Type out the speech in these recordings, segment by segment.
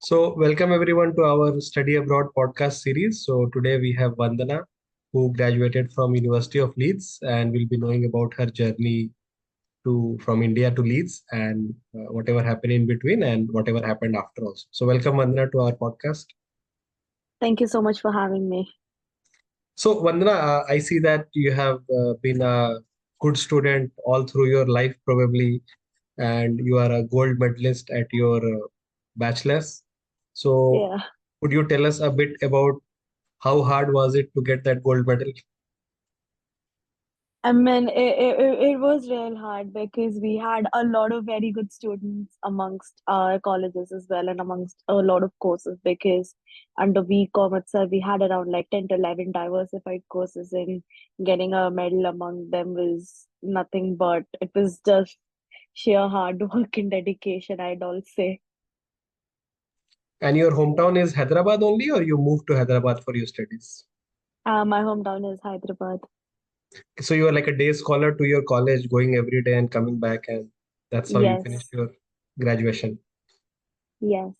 Welcome everyone to our Study Abroad podcast series. Today we have Vandana, who graduated from University of Leeds, and we'll be knowing about her journey to from India to Leeds and whatever happened in between and whatever happened after also. So, welcome Vandana to our podcast. Thank you so much for having me. So, Vandana, I see that you have been a good student all through your life, probably, and you are a gold medalist at your bachelor's. So, Yeah, could you tell us a bit about how hard was it to get that gold medal? I mean, it was real hard because we had a lot of very good students amongst our colleges as well, and amongst a lot of courses. Because under VCom itself, we had around like 10 to 11 diversified courses, and getting a medal among them was nothing but it was just sheer hard work and dedication, I'd all say. And your hometown is Hyderabad only, or you moved to Hyderabad for your studies? My hometown is Hyderabad. So you are like a day scholar to your college, going every day and coming back, and that's how you finished Yes, your graduation. yes.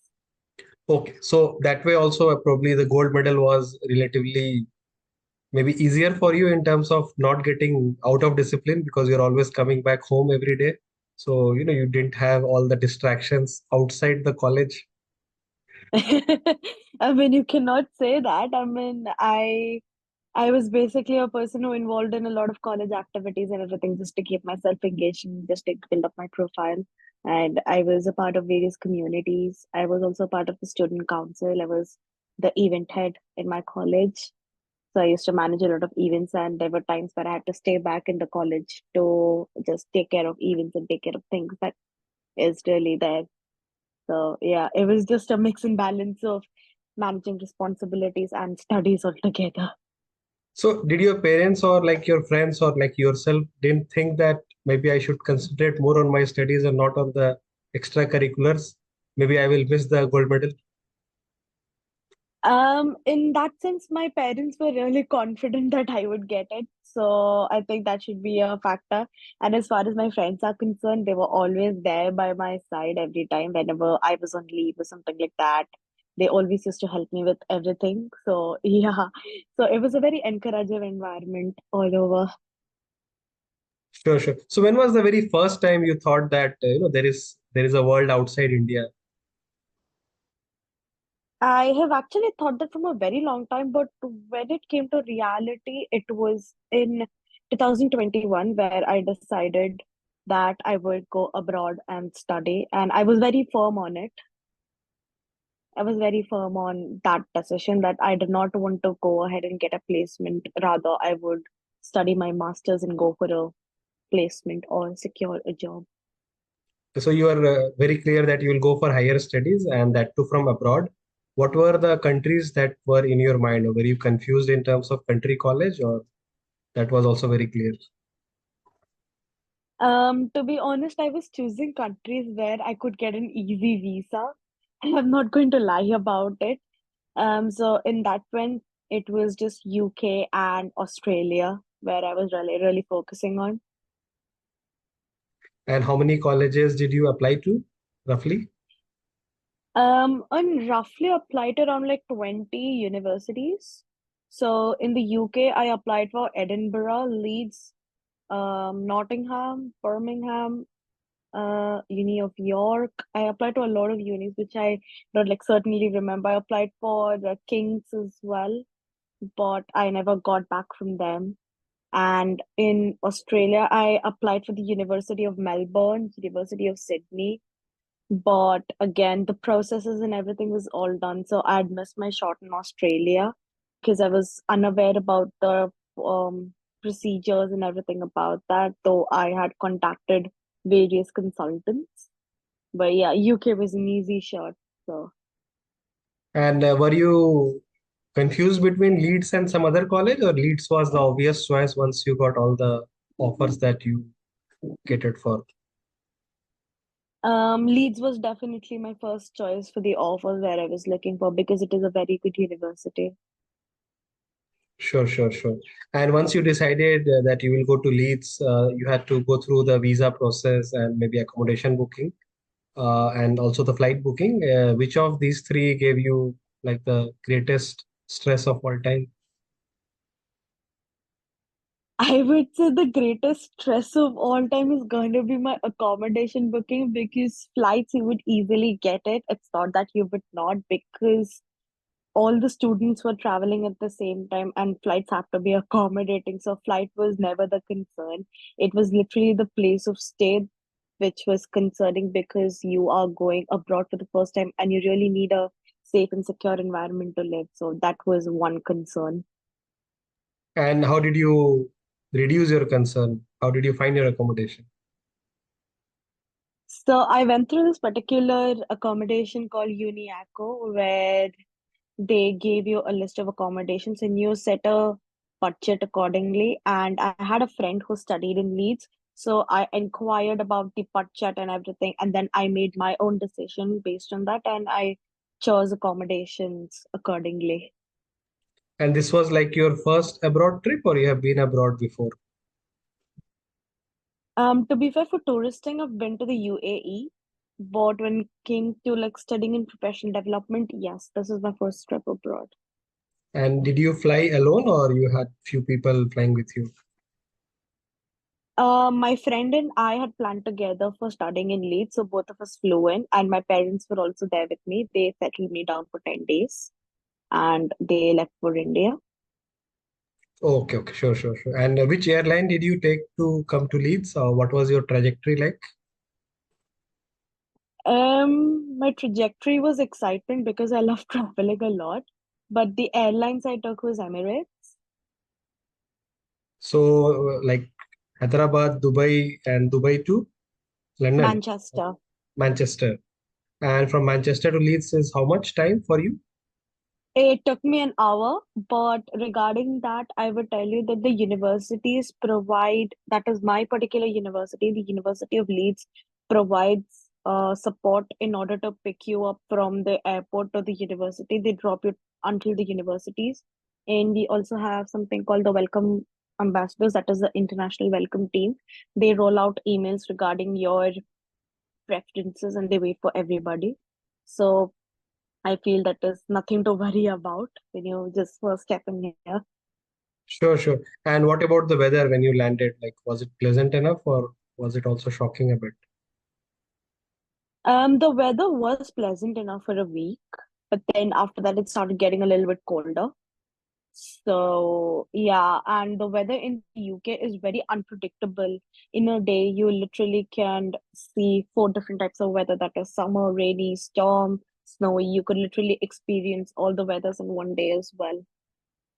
Okay, so that way also probably the gold medal was relatively maybe easier for you in terms of not getting out of discipline because you're always coming back home every day. So, you didn't have all the distractions outside the college. I mean, you cannot say that. I mean, I was basically a person who involved in a lot of college activities and everything just to keep myself engaged and just to build up my profile. And I was a part of various communities. I was also part of the student council. I was the event head in my college. So I used to manage a lot of events, and there were times where I had to stay back in the college to just take care of events and take care of things that is really there. So yeah, it was just a mix and balance of managing responsibilities and studies altogether. So did your parents or like your friends or like yourself didn't think that maybe I should concentrate more on my studies and not on the extracurriculars? Maybe I will miss the gold medal. In that sense, my parents were really confident that I would get it. So I think that should be a factor. And as far as my friends are concerned, they were always there by my side every time whenever I was on leave or something like that. They always used to help me with everything. So yeah, so it was a very encouraging environment all over. Sure, sure. So when was the very first time you thought that there is a world outside India? I have actually thought that from a very long time, but when it came to reality, it was in 2021 where I decided that I would go abroad and study, and I was very firm on it. I was very firm on that decision that I did not want to go ahead and get a placement. Rather, I would study my master's and go for a placement or secure a job. So you are very clear that you will go for higher studies and that too from abroad. What were the countries that were in your mind, or were you confused in terms of country college, or that was also very clear? To be honest, I was choosing countries where I could get an easy visa. I'm not going to lie about it. So in that one, it was just UK and Australia where I was really focusing on. And how many colleges did you apply to, roughly? And roughly applied around like 20 universities. So in the UK, I applied for Edinburgh, Leeds, Nottingham, Birmingham, Uni of York. I applied to a lot of unis, which I don't like certainly remember. I applied for the Kings as well, but I never got back from them. And in Australia, I applied for the University of Melbourne, University of Sydney. But again, the processes and everything was all done. So I'd missed my shot in Australia because I was unaware about the procedures and everything about that, though I had contacted various consultants. But yeah, UK was an easy shot. So And were you confused between Leeds and some other college, or Leeds was the obvious choice once you got all the offers that you catered for? Leeds was definitely my first choice for the offers where I was looking for because it is a very good university. Sure, sure, sure. And once you decided that you will go to Leeds, you had to go through the visa process and maybe accommodation booking. and also the flight booking. Which of these three gave you like the greatest stress of all time? I would say the greatest stress of all time is going to be my accommodation booking because flights you would easily get it. It's not that you would not because all the students were traveling at the same time and flights have to be accommodating. So flight was never the concern. It was literally the place of stay which was concerning because you are going abroad for the first time and you really need a safe and secure environment to live. So that was one concern. And how did you reduce your concern? How did you find your accommodation? So I went through this particular accommodation called Uniaco where they gave you a list of accommodations and you set a budget accordingly. And I had a friend who studied in Leeds. So I inquired about the budget and everything. And then I made my own decision based on that. And I chose accommodations accordingly. And this was like your first abroad trip, or you have been abroad before? To be fair, for touristing, I've been to the UAE. But when it came to like studying in professional development, yes, this is my first trip abroad. And did you fly alone, or you had few people flying with you? My friend and I had planned together for studying in Leeds, so both of us flew in, and my parents were also there with me. They settled me down for 10 days and they left for India. Okay, okay, sure, sure, sure. And which airline did you take to come to Leeds, or what was your trajectory like? My trajectory was excitement because I love traveling a lot, but the airlines I took was Emirates, So, like Hyderabad, Dubai, and Dubai to London, Manchester. Manchester. And from Manchester to Leeds is how much time for you? It took me an hour, but regarding that, I would tell you that the universities provide, that is my particular university, the University of Leeds provides support in order to pick you up from the airport to the university. They drop you until the universities. And we also have something called the Welcome Ambassadors, that is the international welcome team. They roll out emails regarding your preferences and they wait for everybody. So I feel that is nothing to worry about when you just first step in here. Sure, sure. And what about the weather when you landed? Like, was it pleasant enough, or was it also shocking a bit? The weather was pleasant enough for a week, but then after that it started getting a little bit colder. So yeah, and the weather in the UK is very unpredictable. In a day, you literally can see four different types of weather. That is summer, rainy, storm, snowy. You could literally experience all the weathers in one day as well.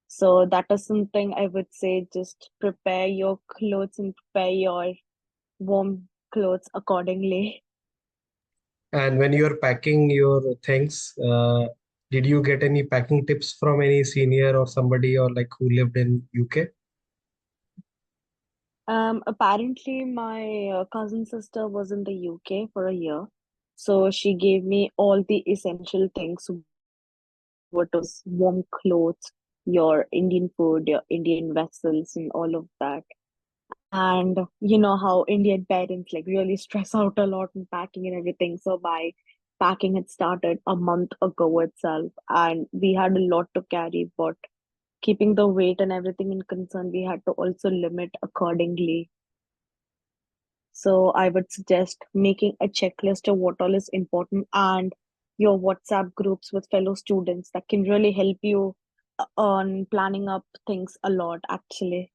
So that is something I would say just prepare your clothes and prepare your warm clothes accordingly. And when you're packing your things, did you get any packing tips from any senior or somebody or like who lived in UK? Apparently my cousin sister was in the UK for a year. So she gave me all the essential things, what was warm clothes, your Indian food, your Indian vessels and all of that. And you know how Indian parents like really stress out a lot in packing and everything. So my packing had started a month ago itself, and we had a lot to carry, but keeping the weight and everything in concern, we had to also limit accordingly. So I would suggest making a checklist of what all is important and your WhatsApp groups with fellow students that can really help you on planning up things a lot, actually.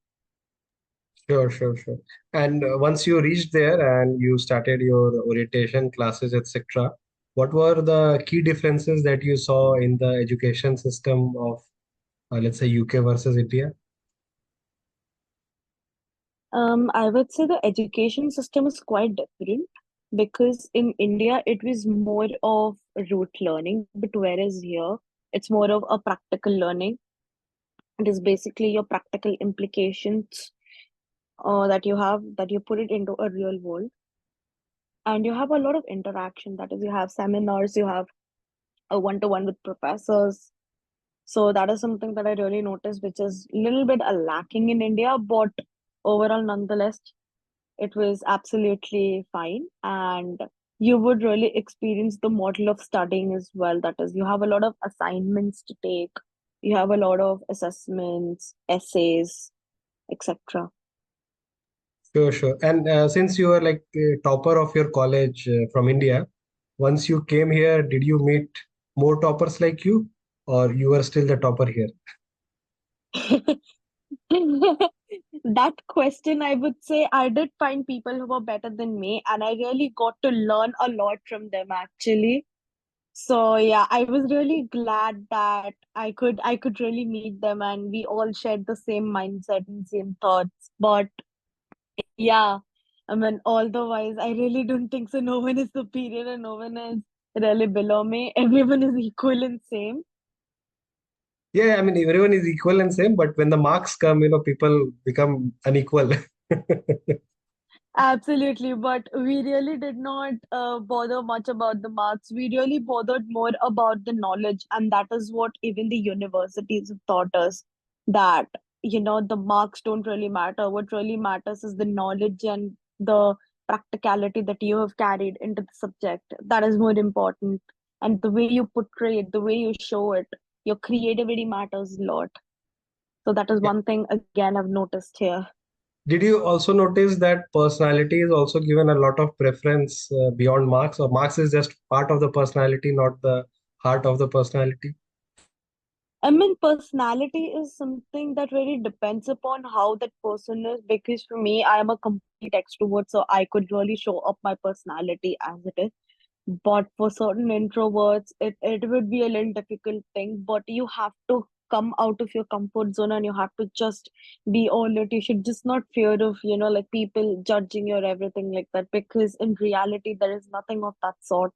Sure, sure, sure. And once you reached there and you started your orientation classes, etc., what were the key differences that you saw in the education system of, let's say, UK versus India? I would say the education system is quite different because in India it was more of rote learning, but whereas here it's more of a practical learning. It is basically your practical implications that you have that you put it into a real world, and you have a lot of interaction. That is, you have seminars, you have a one-to-one with professors. So that is something that I really noticed, which is a little bit lacking in India, but overall, nonetheless, it was absolutely fine. And you would really experience the model of studying as well. That is, you have a lot of assignments to take, you have a lot of assessments, essays, etc. Sure, sure. And since you were like a topper of your college from India, once you came here, did you meet more toppers like you, or you were still the topper here? That question, I would say I did find people who were better than me, and I really got to learn a lot from them actually. So yeah, I was really glad that I could really meet them and we all shared the same mindset and same thoughts. But yeah, I mean, otherwise, I really don't think so. No one is superior and no one is really below me. Everyone is equal and same. Yeah, I mean, everyone is equal and same, but when the marks come, people become unequal. Absolutely, but we really did not bother much about the marks. We really bothered more about the knowledge, and that is what even the universities have taught us that, the marks don't really matter. What really matters is the knowledge and the practicality that you have carried into the subject. That is more important. And the way you portray it, the way you show it, your creativity matters a lot. So that is Yeah. one thing again I've noticed here. Did you also notice that personality is also given a lot of preference beyond marks, or marks is just part of the personality, not the heart of the personality? I mean, personality is something that really depends upon how that person is. Because for me, I am a complete extrovert, so I could really show up my personality as it is. But for certain introverts, it would be a little difficult thing. But you have to come out of your comfort zone and you have to just be all it. You should just not fear of, like people judging you or everything like that. Because in reality, there is nothing of that sort.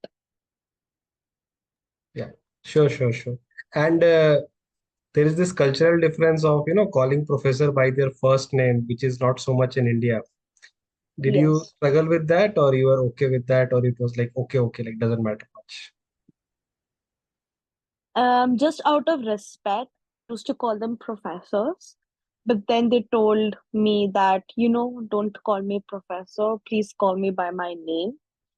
Yeah, sure, sure, sure. And there is this cultural difference of, calling professor by their first name, which is not so much in India. Did you Yes. struggle with that, or you were okay with that, or it was like, okay, okay, like doesn't matter much? Just out of respect, I used to call them professors. But then they told me that, don't call me professor, please call me by my name.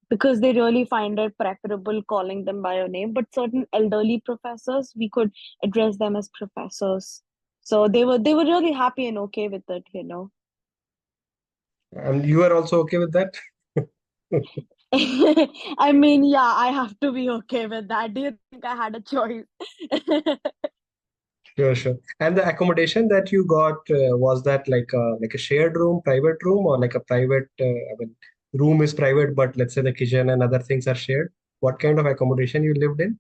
Because they really find it preferable calling them by your name. But certain elderly professors, we could address them as professors. So they were really happy and okay with it. And you were also okay with that? I mean, yeah, I have to be okay with that. Do you think I had a choice? Sure, sure. And the accommodation that you got, was that like a shared room, private room, or like a private, I mean, room is private, but let's say the kitchen and other things are shared. What kind of accommodation you lived in?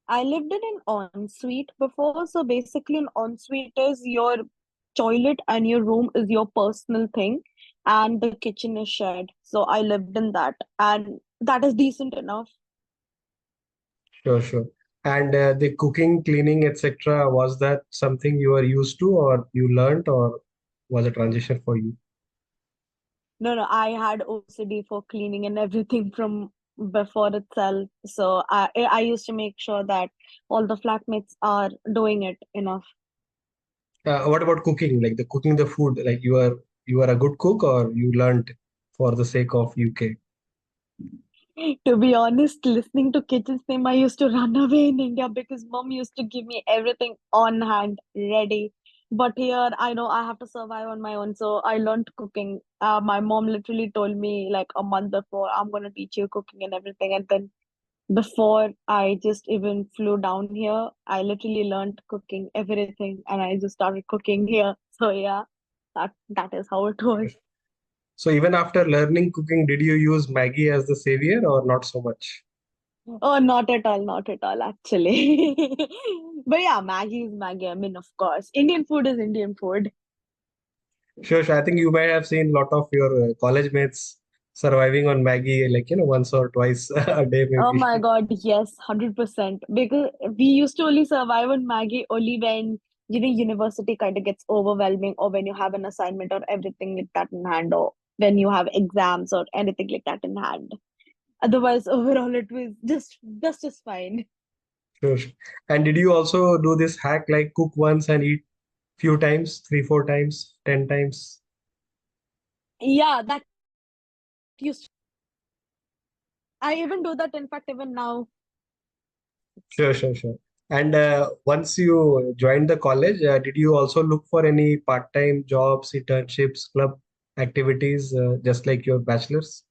I lived in an ensuite before. So basically, an ensuite is your toilet and your room is your personal thing, and the kitchen is shared. So I lived in that, and that is decent enough. Sure, sure. And the cooking, cleaning, etc., was that something you were used to, or you learned, or was a transition for you? No, no, I had OCD for cleaning and everything from before itself. So I used to make sure that all the flatmates are doing it enough. What about cooking? Like the cooking the food, like you are a good cook, or you learned for the sake of UK? To be honest, listening to Kitchen Name, I used to run away in India because mom used to give me everything on hand, ready. But here, I know I have to survive on my own, so I learned cooking. My mom literally told me like a month before, I'm gonna teach you cooking and everything. And then before I just even flew down here, I literally learned cooking everything, and I just started cooking here. So yeah, that is how it was. So even after learning cooking, did you use Maggie as the savior or not so much? Oh, not at all, actually. But yeah, Maggie is Maggie. I mean, of course, Indian food is Indian food. Sure, sure. I think you might have seen a lot of your college mates surviving on Maggie, like, once or twice a day, Oh maybe. my God, yes, 100%. Because we used to only survive on Maggie only when, university kind of gets overwhelming, or when you have an assignment or everything like that in hand, or when you have exams or anything like that in hand. Otherwise, overall, it was just fine. Sure, sure. And did you also do this hack like cook once and eat few times, three, four times, 10 times? Yeah, that used I even do that, in fact, even now. Sure, sure, sure. And once you joined the college, did you also look for any part-time jobs, internships, club activities, just like your bachelor's?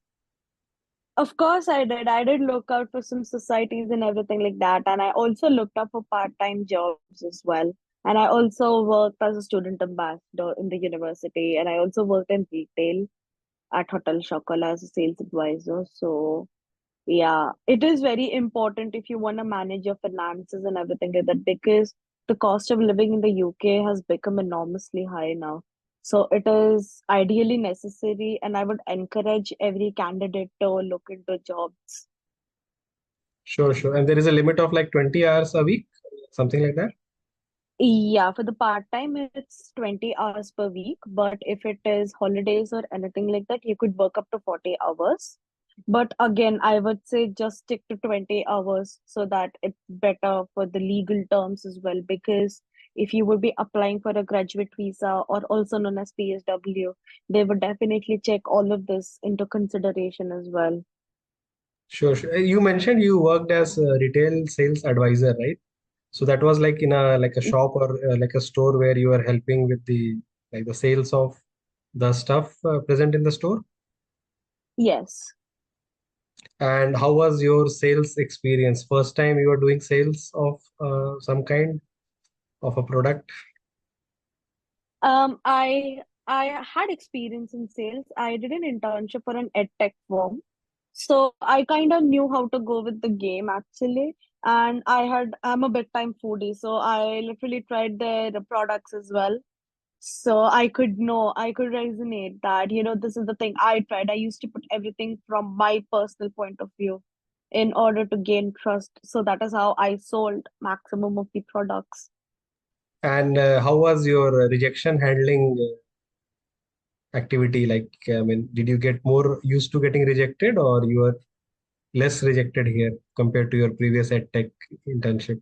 Of course, I did. I did look out for some societies and everything like that. And I also looked up for part-time jobs as well. And I also worked as a student ambassador in the university. And I also worked in retail at Hotel Shokala as a sales advisor. So, yeah, it is very important if you want to manage your finances and everything like that, because the cost of living in the UK has become enormously high now. So it is ideally necessary, and I would encourage every candidate to look into jobs. Sure, sure. And there is a limit of like 20 hours a week, something like that? Yeah, for the part-time, it's 20 hours per week, but if it is holidays or anything like that, you could work up to 40 hours. But again, I would say just stick to 20 hours so that it's better for the legal terms as well. Because if you would be applying for a graduate visa or also known as PSW, they would definitely check all of this into consideration as well. Sure, sure. You mentioned you worked as a retail sales advisor, right? So that was like in a like a shop or like a store where you are helping with the like the sales of the stuff present in the store. Yes. And how was your sales experience? First time you were doing sales of some kind of a product? I had experience in sales. I did an internship for an ed tech firm. So I kind of knew how to go with the game actually. And I'm a big time foodie, so I literally tried their products as well. So I could resonate that, this is the thing I tried. I used to put everything from my personal point of view in order to gain trust. So that is how I sold maximum of the products. And how was your rejection handling activity? Like, I mean, did you get more used to getting rejected or you were less rejected here compared to your previous EdTech internship?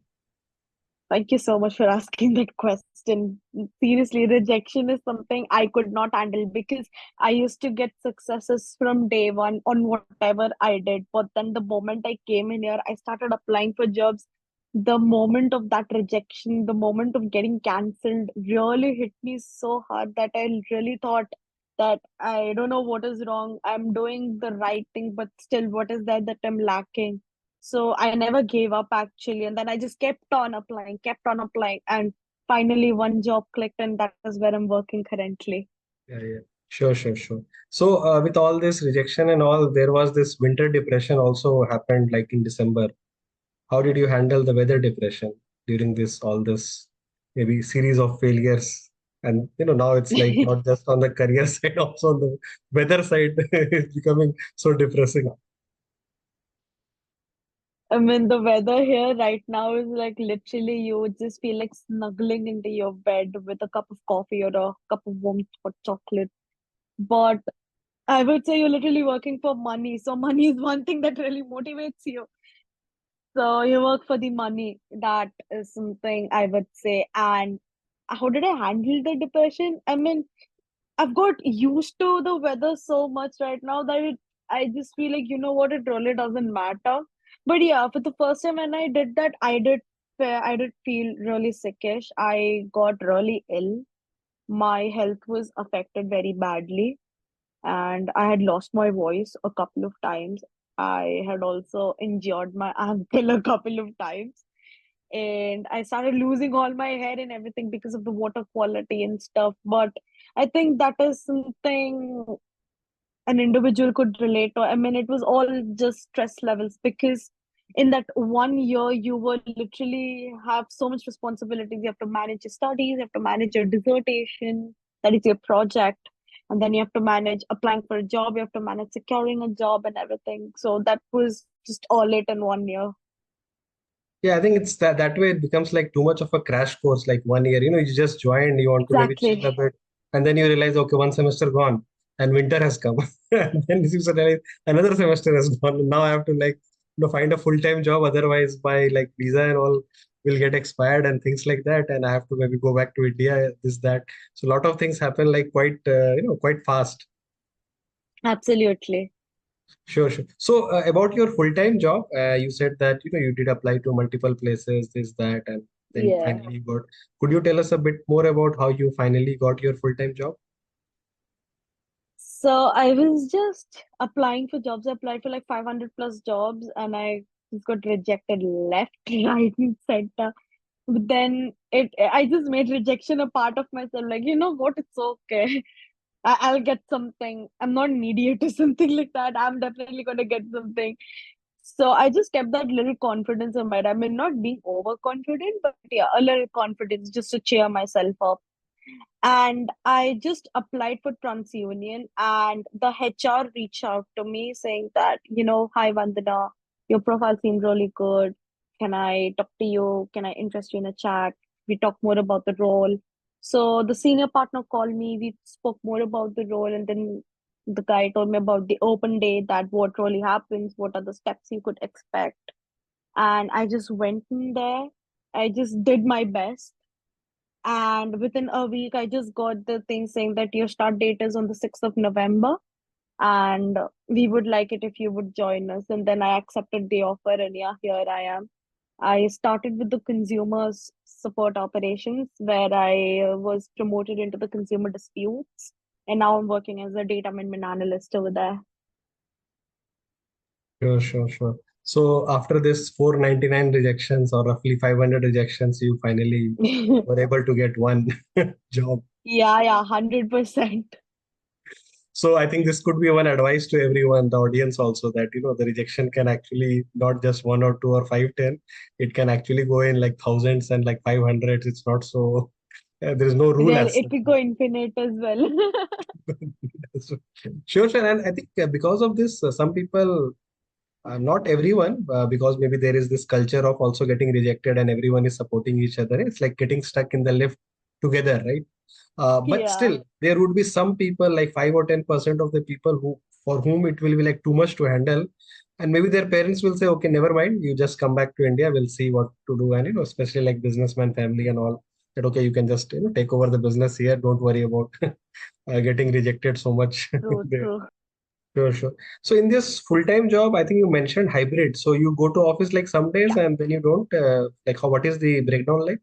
Thank you so much for asking that question. Seriously, rejection is something I could not handle because I used to get successes from day one on whatever I did. But then the moment I came in here, I started applying for jobs. The moment of that rejection, the moment of getting cancelled really hit me so hard that I really thought that I don't know what is wrong. I'm doing the right thing, but still, what is there that I'm lacking? So I never gave up actually. And then I just kept on applying. And finally, one job clicked, and that is where I'm working currently. Yeah, yeah. Sure, sure, sure. So, with all this rejection and all, there was this winter depression also happened like in December. How did you handle the weather depression during this all this maybe series of failures? And now it's like not just on the career side, also on the weather side, it's becoming so depressing. I mean, the weather here right now is like literally you would just feel like snuggling into your bed with a cup of coffee or a cup of warm hot chocolate. But I would say you're literally working for money. So money is one thing that really motivates you. So you work for the money. That is something I would say. And how did I handle the depression? I mean, I've got used to the weather so much right now that I just feel like, you know what, it really doesn't matter. But yeah, for the first time when I did that, I did feel really sickish. I got really ill. My health was affected very badly, and I had lost my voice a couple of times. I had also injured my ankle a couple of times, and I started losing all my hair and everything because of the water quality and stuff. But I think that is something an individual could relate to. I mean, it was all just stress levels because in that 1 year, you will literally have so much responsibilities. You have to manage your studies, you have to manage your dissertation, that is your project. And then you have to manage applying for a job, you have to manage securing a job and everything. So that was just all it in 1 year. Yeah, I think it's that way it becomes like too much of a crash course, like 1 year. You just joined, you want to maybe chill a Exactly. bit, and then you realize, okay, one semester gone, and winter has come. And then you realize another semester has gone. And now I have to like find a full-time job, otherwise my like visa and all will get expired and things like that, and I have to maybe go back to India, this, that. So a lot of things happen like quite quite fast. Absolutely. Sure, sure. So about your full-time job, you said that you did apply to multiple places, this, that, and then Yeah. finally you got. Could you tell us a bit more about how you finally got your full-time job? So I was just applying for jobs. I applied for like 500 plus jobs and I just got rejected left, right, and center. But then I just made rejection a part of myself. Like, you know what? It's okay. I'll get something. I'm not an idiot or something like that. I'm definitely gonna get something. So I just kept that little confidence in mind. I mean, not being overconfident, but yeah, a little confidence just to cheer myself up. And I just applied for TransUnion, and the HR reached out to me saying that, hi Vandana, your profile seemed really good. Can I talk to you? Can I interest you in a chat? We talk more about the role. So the senior partner called me. We spoke more about the role, and then the guy told me about the open day, that what really happens, what are the steps you could expect. And I just went in there. I just did my best, and within a week, I just got the thing saying that your start date is on the 6th of November. And we would like it if you would join us. And then I accepted the offer, and yeah, here I am. I started with the consumers support operations, where I was promoted into the consumer disputes. And now I'm working as a data management analyst over there. Sure, sure, sure. So after this 499 rejections or roughly 500 rejections, you finally were able to get one job. Yeah, yeah, 100%. So I think this could be one advice to everyone, the audience also, that the rejection can actually not just one or two or five, 10. It can actually go in like thousands and like 500. It's not so, there is no rule Really, as it such. could go infinite as well. So, sure, sure. And I think because of this, some people, not everyone, because maybe there is this culture of also getting rejected and everyone is supporting each other. It's like getting stuck in the lift together, right? But Yeah, still, there would be some people, like 5 or 10% of the people who, for whom it will be like too much to handle, and maybe their parents will say, "Okay, never mind. You just come back to India. We'll see what to do." And especially like businessman family and all, that okay, you can just take over the business here. Don't worry about getting rejected so much true, there. true. Sure, sure. So in this full-time job, I think you mentioned hybrid. So you go to office like some days and then you don't. Like how? What is the breakdown like?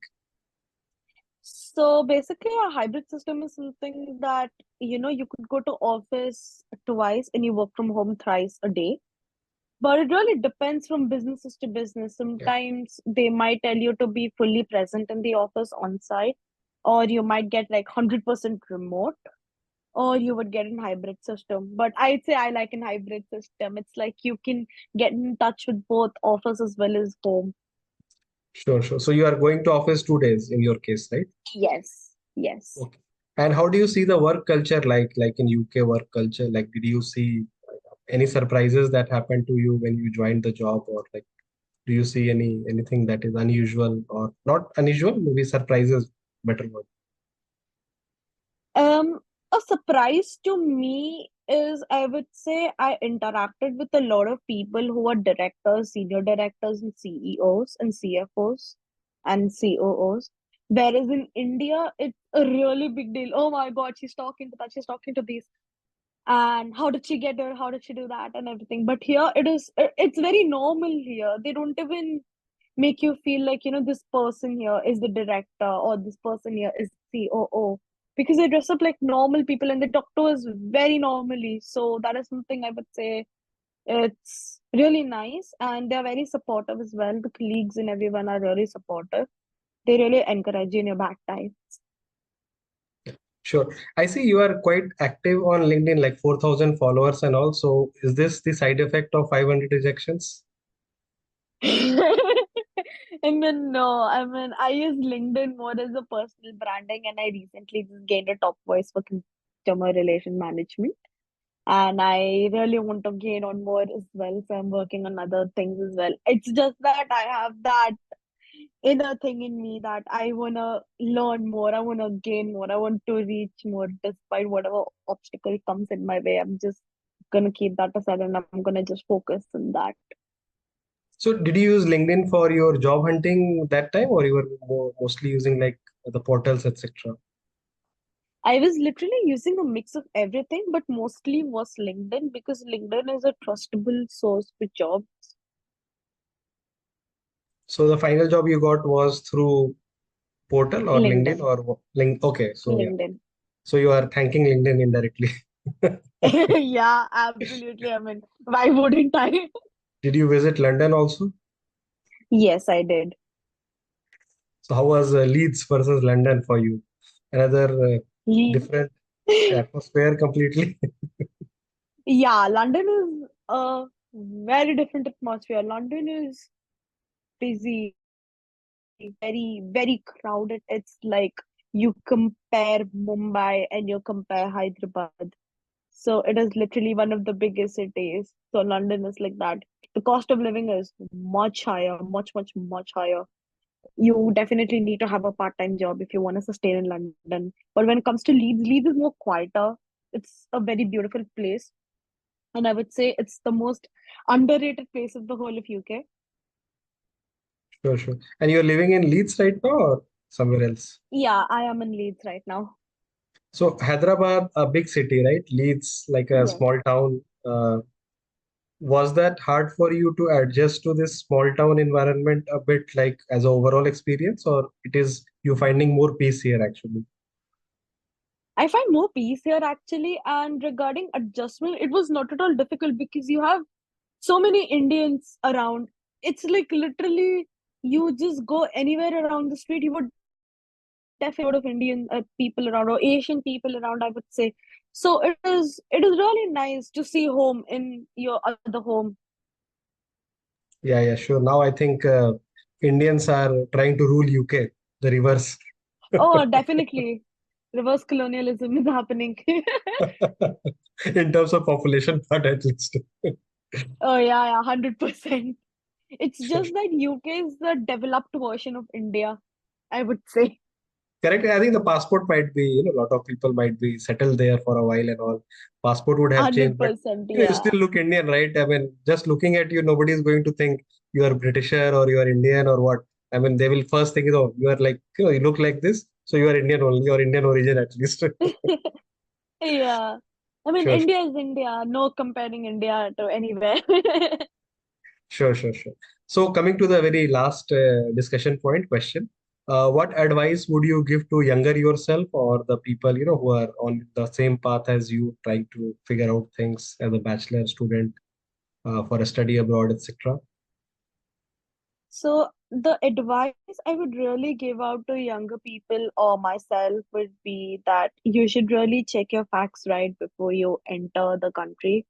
So basically, a hybrid system is something that, you could go to office twice and you work from home thrice a day. But it really depends from businesses to business. Yeah. Sometimes they might tell you to be fully present in the office on site, or you might get like 100% remote, or you would get an hybrid system. But I'd say I like an hybrid system. It's like you can get in touch with both office as well as home. Sure, sure. So you are going to office 2 days in your case, right? Yes, yes. Okay. And how do you see the work culture like in UK work culture? Like, did you see any surprises that happened to you when you joined the job, or like, do you see anything that is unusual or not unusual? Maybe surprises, better word. Um, a surprise to me is, I would say, I interacted with a lot of people who are directors, senior directors, and CEOs and CFOs and COOs. Whereas in India, it's a really big deal. Oh my God, she's talking to that, she's talking to these. And how did she get there? How did she do that? And everything. But here it's very normal here. They don't even make you feel like, this person here is the director or this person here is COO, because they dress up like normal people and they talk to us very normally. So that is something I would say it's really nice, and they're very supportive as well. The colleagues and everyone are really supportive. They really encourage you in your bad times. Sure. I see you are quite active on LinkedIn, like 4,000 followers and all. So is this the side effect of 500 rejections? I mean, no, I mean, I use LinkedIn more as a personal branding, and I recently just gained a top voice for customer relation management. And I really want to gain on more as well. So I'm working on other things as well. It's just that I have that inner thing in me that I want to learn more. I want to gain more. I want to reach more despite whatever obstacle comes in my way. I'm just going to keep that aside and I'm going to just focus on that. So did you use LinkedIn for your job hunting that time, or you were mostly using like the portals, etc.? I was literally using a mix of everything, but mostly was LinkedIn because LinkedIn is a trustable source for jobs. So the final job you got was through portal or LinkedIn LinkedIn. or link? Okay, so yeah. LinkedIn. So you are thanking LinkedIn indirectly. Yeah, absolutely. I mean, why wouldn't I? Did you visit London also? Yes, I did. So how was Leeds versus London for you? Another Ye- different atmosphere completely. Yeah, London is a very different atmosphere. London is busy, very, very crowded. It's like you compare Mumbai and you compare Hyderabad. So it is literally one of the biggest cities. So London is like that. The cost of living is much higher, much, much, much higher. You definitely need to have a part-time job if you want to sustain in London. But when it comes to Leeds, Leeds is more quieter. It's a very beautiful place. And I would say it's the most underrated place of the whole of UK. Sure, sure. And you're living in Leeds right now or somewhere else? Yeah, I am in Leeds right now. So Hyderabad, a big city, right? Leeds, like a Yes. small town. Was that hard for you to adjust to this small town environment a bit, like as an overall experience, or it is you finding more peace here actually? I find more peace here actually. And regarding adjustment, it was not at all difficult because you have so many Indians around. It's like literally you just go anywhere around the street, you would definitely a lot of Indian people around or Asian people around, I would say. So it is really nice to see home in your other home. Yeah, yeah, sure. Now I think Indians are trying to rule UK, the reverse. Oh, definitely. Reverse colonialism is happening. In terms of population part at least. Oh yeah, yeah, 100%. It's Sure, just sure. that UK is the developed version of India, I would say. Correct. I think the passport might be, a lot of people might be settled there for a while and all. Passport would have changed, but 100%, you yeah. still look Indian, right? I mean, just looking at you, nobody is going to think you are Britisher or you are Indian or what. I mean, they will first think, you are like, you look like this, so you are Indian only or Indian origin at least. Yeah. I mean, Sure, India is India. No comparing India to anywhere. sure, sure, sure. So coming to the very last discussion point question, what advice would you give to younger yourself or the people who are on the same path as you, trying to figure out things as a bachelor student for a study abroad, etc. So, the advice I would really give out to younger people or myself would be that you should really check your facts right before you enter the country.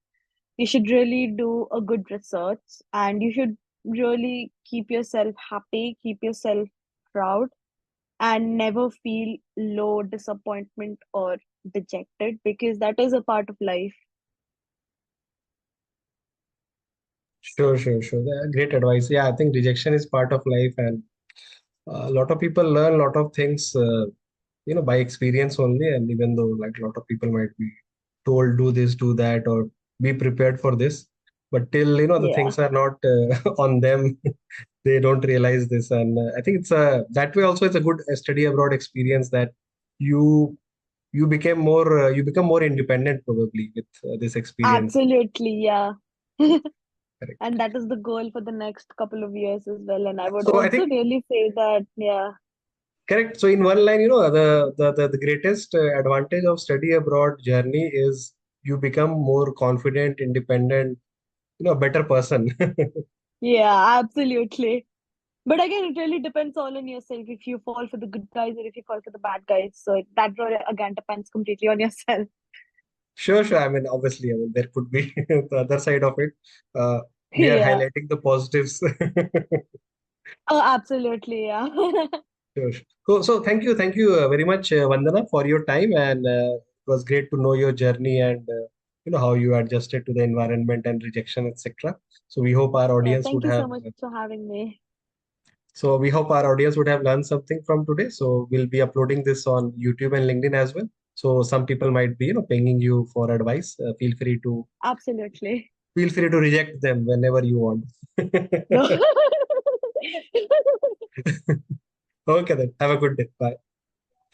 You should really do a good research and you should really keep yourself happy, keep yourself proud, and never feel low, disappointment, or dejected because that is a part of life. Sure, sure, sure. Great advice. Yeah, I think rejection is part of life, and a lot of people learn a lot of things, by experience only. And even though like a lot of people might be told do this, do that, or be prepared for this, but till the Yeah, things are not on them, they don't realize this. And I think it's a that way also it's a good study abroad experience that you you become more independent probably with this experience. absolutely. Yeah. Correct. And that is the goal for the next couple of years as well. And I would So I also think really say that, yeah, correct. So in one line, the greatest advantage of study abroad journey is you become more confident, independent, a better person. yeah, absolutely. But again, it really depends all on yourself if you fall for the good guys or if you fall for the bad guys. So that really, again, depends completely on yourself. Sure, sure. I mean, obviously, I mean, there could be the other side of it. We are Yeah. highlighting the positives. Oh, absolutely. Yeah. Sure, sure. Thank you very much, Vandana, for your time, and it was great to know your journey and how you adjusted to the environment and rejection, etc. So we hope our Yeah. audience would Thank you have so much for having me. learned something from today. So we'll be uploading this on YouTube and LinkedIn as well. So some people might be pinging you for advice. Absolutely. Feel free to reject them whenever you want. No. Okay then. Have a good day. Bye.